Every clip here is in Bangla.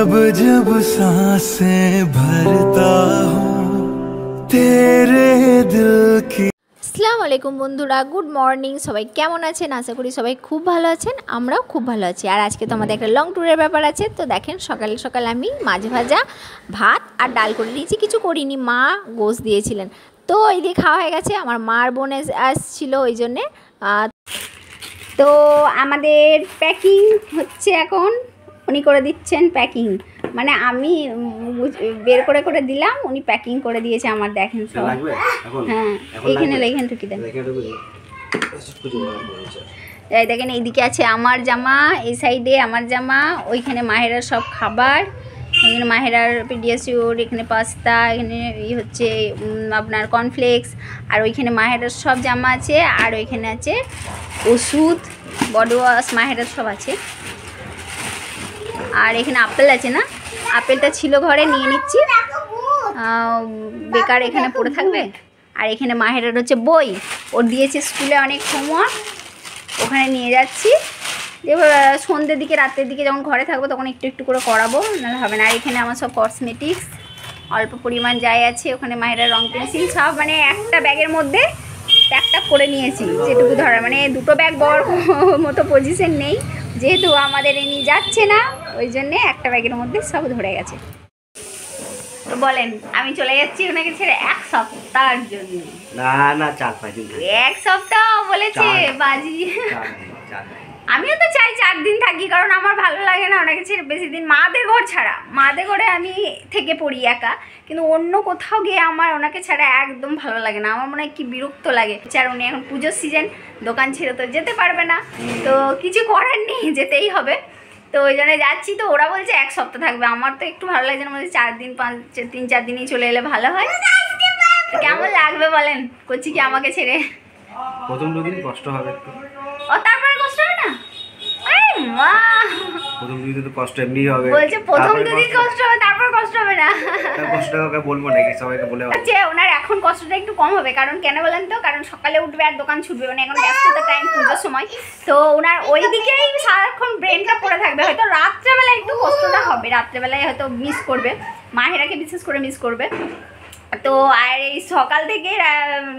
जब जब सांसें भरता हूँ तेरे दिल की। আসসালামু আলাইকুম বন্ধুরা, গুড মর্নিং। সবাই কেমন আছেন? আশা করি সবাই খুব ভালো আছেন, আমরাও খুব ভালো আছি। আর আজকে তো আমাদের একটা লং ট্যুরের ব্যাপার আছে। তো দেখেন সকাল সকাল আমি মাছ ভাজা, ভাত আর ডাল করে নিয়েছি, কিছু করিনি, মা গোশ দিয়েছিলেন। তো এই দিয়ে খাওয়া হয়ে গেছে। আমার মার বোন আসছিল ওই জন্যে। তো আমাদের প্যাকিং হচ্ছে, এখন উনি করে দিচ্ছেন প্যাকিং, মানে আমি বের করে করে দিলাম, উনি প্যাকিং করে দিয়েছে আমার। দেখেন সব, হ্যাঁ এইখানে এইখান থেকে দেন। এই দেখেন এইদিকে আছে আমার জামা, এই সাইডে আমার জামা, ওইখানে মাহেরার সব খাবার, এখানে মাহেরার পিডিয়াশিওর, এখানে পাস্তা, এখানে হচ্ছে আপনার কর্নফ্লেক্স, আর ওইখানে মাহেরার সব জামা আছে, আর ওইখানে আছে ওষুধ, বডি ওয়াশ, মাহেরার সব আছে। আর এখানে আপেল আছে, না আপেলটা ছিল ঘরে, নিয়ে নিচ্ছি, বেকার এখানে পড়ে থাকবে। আর এখানে মাহেরার হচ্ছে বই, ওর দিয়েছে স্কুলে অনেক হোমওয়ার্ক, ওখানে নিয়ে যাচ্ছি। এবার সন্ধ্যের দিকে, রাতের দিকে যখন ঘরে থাকবো তখন একটু একটু করে করাবো, নাহলে হবে না। আর এখানে আমার সব কসমেটিক্স অল্প পরিমাণ যাই আছে, ওখানে মাহেরার রং পেন্সিল সব, মানে একটা ব্যাগের মধ্যে প্যাকটা করে নিয়েছি যেটুকু ধরা, মানে দুটো ব্যাগ বড় মতো পজিশন নেই, যেহেতু আমাদের এনে যাচ্ছে না, ওই জন্যে একটা ব্যাগের মধ্যে সব ধরে গেছে। তো বলেন, আমি চলে যাচ্ছি ওনাকে ছেড়ে এক সপ্তাহের জন্য। না না, 4-5 দিন, এক সপ্তাহ বলেছে বাজি। আমিও তো চাই 4 দিন থাকি, কারণ আমার ভালো লাগে না ওনাকে ছেড়ে বেশি দিন। মাদের ঘর ছাড়া, মাদের ঘরে আমি থেকে পড়ি একা, কিন্তু অন্য কোথাও গিয়ে আমার ওনাকে ছাড়া একদম ভালো লাগে না। আমার মনে হয় কি বিরক্ত লাগে। আর উনি এখন পুজোর সিজন, দোকান ছেড়ে তো যেতে পারবে না, তো কিছু করার নেই, যেতেই হবে। তো ওই জন্য যাচ্ছি। তো ওরা বলছে 1 সপ্তাহ থাকবে, আমার তো একটু ভালো লাগছে না, বলছে 4 দিন 3-4 দিনই চলে এলে ভালো হয়। কেমন লাগবে বলেন, করছি কি আমাকে ছেড়ে? প্রথম 2 দিন কষ্ট হবে একটু। ও তারপরে কষ্ট হবে না? আরে মা, প্রথম 2 দিন তো কষ্ট এমনি হবে। বলছে প্রথম 2 দিন কষ্ট হবে, তারপর কষ্ট হবে না। তার কষ্ট হবে বলবো নাকি, সবাইকে বলে হবে। আচ্ছা, ওনার এখন কষ্টটা একটু কম হবে, কারণ কেন বলেন তো? কারণ সকালে উঠবে আর দোকান ছুটবে, মানে এখন ব্যস্ততা টাইম, পুজোর সময়, তো ওনার ওই দিকেই সারাক্ষণ ব্রেনটা পড়ে থাকবে। হয়তো রাত্রেবেলায় একটু কষ্টটা হবে, রাত্রেবেলায় হয়তো মিস করবে, মাহেরাকে বিশেষ করে মিস করবে। তো আর এই সকাল থেকে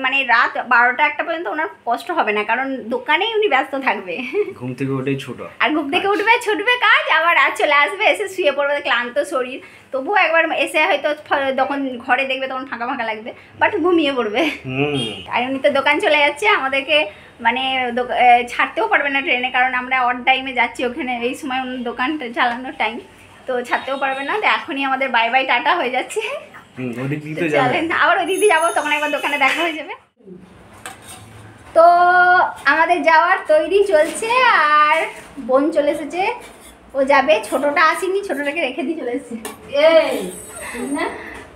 মানে রাত 12টা-1টা পর্যন্ত ওনার কষ্ট হবে না, কারণ দোকানেই উনি ব্যস্ত থাকবে। ঘুম থেকে উঠেই ছোট, আর ঘুম থেকে উঠবে, ছুটবে কাজ, আবার রাত চলে আসবে, এসে শুয়ে পড়বে, ক্লান্ত শরীর। তবুও একবার এসে হয়তো যখন ঘরে দেখবে তখন ফাঁকা ফাঁকা লাগবে, বাট ঘুমিয়ে পড়বে। আর উনি তো দোকান চলে যাচ্ছে, আমাদেরকে মানে ছাড়তেও পারবে না ট্রেনে, কারণ আমরা অড টাইমে যাচ্ছি ওখানে, এই সময় উনি দোকানটা চালানোর টাইম, তো ছাড়তেও পারবে না। তো এখনই আমাদের বাই বাই টাটা হয়ে যাচ্ছে। আবার ওই দিদি যাবো, তখন একবার দোকানে দেখা হয়ে যাবে। তো আমাদের যাওয়ার তৈরি চলছে, আর বোন চলে এসেছে, ও যাবে। ছোটটা আসেনি, ছোটটাকে রেখে দিয়ে চলে এসেছে।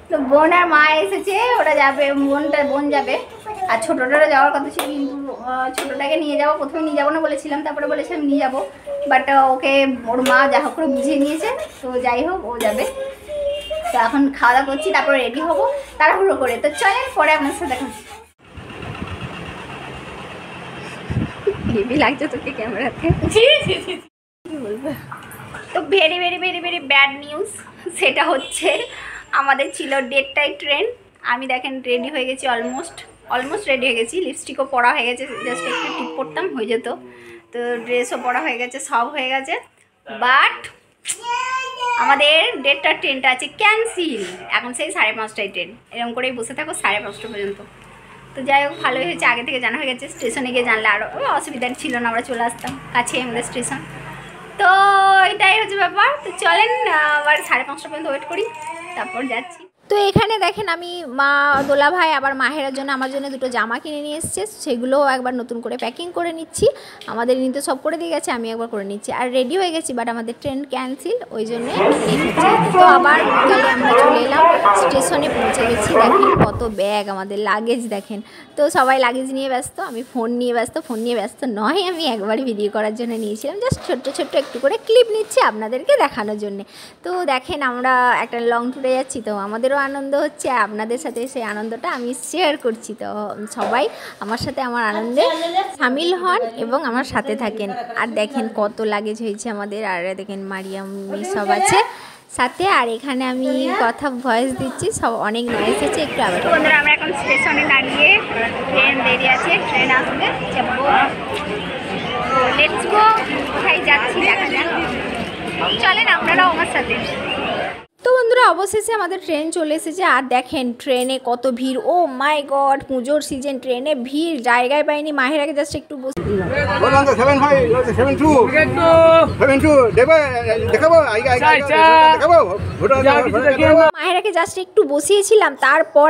তো বোন আর মা এসেছে, ওরা যাবে, বোন যাবে, আর ছোটটারও যাওয়ার কথা ছিল, কিন্তু ছোটটাকে নিয়ে যাবো, প্রথমে নিয়ে যাবো না বলেছিলাম, তারপরে বলেছিলাম নিয়ে যাবো, বাট ওকে ওর মা যা হোক করে বুঝিয়ে নিয়েছে, তো যাই হোক ও যাবে। তো এখন খাওয়া দাওয়া করছি, তারপরে রেডি হবো তাড়াহুড়ো করে। তো চলেন, পরে আপনার সাথে দেখা। হেভি লাগছে তোকে ক্যামেরাতে, কি বলবো। তো very very very very bad news, সেটা হচ্ছে আমাদের ছিল 1:30টায় ট্রেন। আমি দেখেন রেডি হয়ে গেছি, অলমোস্ট রেডি হয়ে গেছি, লিপস্টিকও পরা হয়ে গেছে, জাস্ট একটু টিপ পরতাম হয়ে যেত, তো ড্রেসও পরা হয়ে গেছে, সব হয়ে গেছে, বাট আমাদের 1:30টার ট্রেনটা আছে ক্যান্সেল। এখন সেই 5:30টায় ট্রেন, এরকম করেই বসে থাকো 5:30 পর্যন্ত। তো যাই হোক, ভালোই হয়েছে, আগে থেকে জানা হয়ে গেছে, স্টেশনে গিয়ে জানলে আরও অসুবিধা ছিল না, আমরা চলে আসতাম, কাছে আমাদের স্টেশন। তো এটাই হচ্ছে ব্যাপার। তো চলেন আবার 5:30 পর্যন্ত ওয়েট করি, তারপর যাচ্ছি। তো এখানে দেখেন আমি মা, দোলা ভাই আবার মাহেরার জন্য আমার জন্য 2টো জামা কিনে নিয়ে এসেছে, সেগুলোও একবার নতুন করে প্যাকিং করে নিচ্ছি। আমাদের নিতে সব করে দিয়ে গেছে, আমি একবার করে নিচ্ছি, আর রেডি হয়ে গেছি, বাট আমাদের ট্রেন ক্যান্সেল, ওই জন্যে লেট হচ্ছে। তো আবার বিকালে আমরা চলে এলাম, স্টেশনে পৌঁছে গেছি। দেখেন কত ব্যাগ, আমাদের লাগেজ দেখেন। তো সবাই লাগেজ নিয়ে ব্যস্ত, আমি ফোন নিয়ে ব্যস্ত নয়, আমি একবারই ভিডিও করার জন্য নিয়েছিলাম, জাস্ট ছোট্ট একটু করে ক্লিপ নিচ্ছি আপনাদেরকে দেখানোর জন্যে। তো দেখেন আমরা একটা লং ট্যুরে যাচ্ছি, তো আমাদেরও আনন্দ হচ্ছে, আপনাদের সাথে সেই আনন্দটা আমি শেয়ার করছি। তো সবাই আমার সাথে আমার আনন্দে সামিল হন এবং আমার সাথে থাকেন। আর দেখেন কত লাগেজ হয়েছে আমাদের, আর দেখেন মারিয়াম সব আছে, সাথে। আর এখানে আমি কথা ভয়েস দিচ্ছি, সব অনেক নয়েজ আছে, একটু আবার। বন্ধুরা আমরা এখন স্টেশনে দাঁড়িয়ে, ট্রেন দেরি আছে, ট্রেন আসবে, যাবো, লেটস গো। কোথায় যাচ্ছি দেখা যাক, চলেন আপনারাও আমার সাথে। তো বন্ধুরা অবশেষে আমাদের ট্রেন চলে এসেছে। আর দেখেন ট্রেনে কত ভিড়, ও মাই গড, পুজোর সিজন, ট্রেনে ভিড়, জায়গায় পাইনি। মাহের আগে জাস্ট একটু বসে, মায়ের আগে জাস্ট একটু বসিয়েছিলাম, তারপর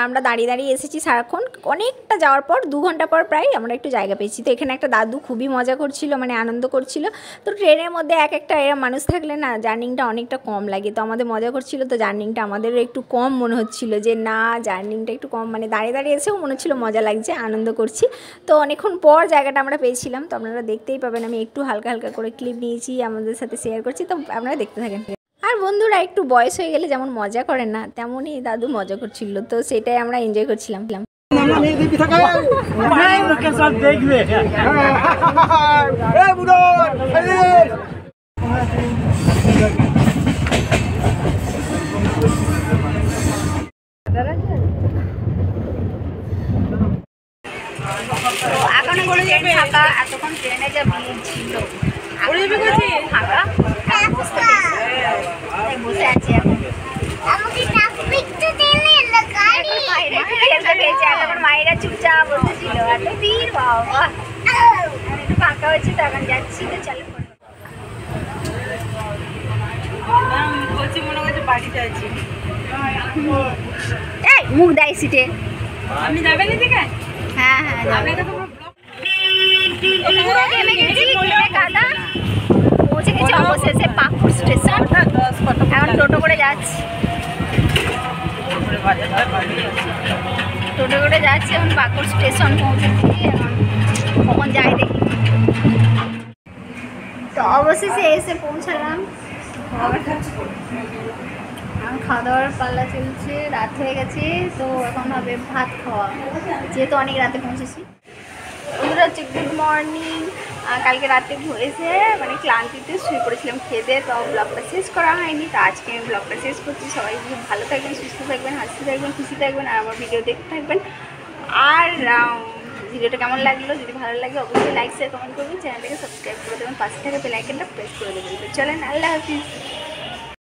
আমরা দাঁড়িয়ে দাঁড়িয়ে এসেছি সারাক্ষণ, অনেকটা যাওয়ার পর 2 ঘন্টা পর প্রায় আমরা একটু জায়গা পেয়েছি। তো এখানে একটা দাদু খুবই মজা করছিল, মানে আনন্দ করছিল। তো ট্রেনের মধ্যে একটা এরা মানুষ থাকলে না জার্নিংটা অনেকটা কম লাগে, তো আমাদের মজা করছিল। তো জার্নিংটা আমাদেরও একটু কম মনে হচ্ছিল, যে না জার্নিংটা একটু কম, মানে দাঁড়িয়ে দাঁড়িয়ে এসেও মনে হচ্ছিল মজা লাগছে, আনন্দ করছি। তো অনেকক্ষণ পর জায়গাটা আমরা পেয়েছিলাম, তো আপনারা দেখতেই পাবেন। আমি একটু হালকা হালকা করে ক্লিপ নিয়েছি, আমাদের সাথে শেয়ার করছি, তো আপনারা দেখতে থাকেন। আর বন্ধুরা একটু বয়স হয়ে গেলে যেমন মজা করে না, তেমনই দাদু মজা করছিল, তো সেটাই আমরা এনজয় করছিলাম। এখনো কোনো ট্রেন ফাঁকা, এতক্ষণ ট্রেনে যা ভিড় ছিল, ফাঁকা, বসে আছি এখন। মায়েরা চুপচাপ বসেছিল, এত ভিড়, বাবা একটু ফাঁকা হয়েছে, তো এখন যাচ্ছি। তো চলো, বাড়িতে আছি, মুখ দেয় সিটে। আপনি যাবেন এদিকে? হ্যাঁ হ্যাঁ, পৌঁছে গেছি অবশেষে পাকুর স্টেশন। এখন টোটো করে যাচ্ছি, এখন পাকুর স্টেশন পৌঁছেছি। এখন কখন যাই দেখি। তো অবশেষে এসে পৌঁছালাম। এখন খাওয়া দাওয়ার পাল্লা চলছে, রাত হয়ে গেছে, তো এখন হবে ভাত খাওয়া, যেহেতু অনেক রাতে পৌঁছেছি। ওগুলো হচ্ছে গুড মর্নিং। কালকে রাতে ঘুরেছে, মানে ক্লান্তিতে শুয়ে পড়েছিলাম খেতে, তো ব্লগটা শেষ করা হয়নি। তো আজকে আমি ব্লগটা শেষ করছি। সবাই খুব ভালো থাকবেন, সুস্থ থাকবেন, হাসতে থাকবেন, খুশি থাকবেন, আর আমার ভিডিও দেখতে থাকবেন। আর ভিডিওটা কেমন লাগলো, যদি ভালো লাগে অবশ্যই লাইক শেয়ার কমেন্ট করবেন, চ্যানেলটাকে সাবস্ক্রাইব করে দেবেন, পাশে থেকে বেল আইকনটা প্রেস করে দেবেন। তো চলেন, আল্লাহ হাফিজ।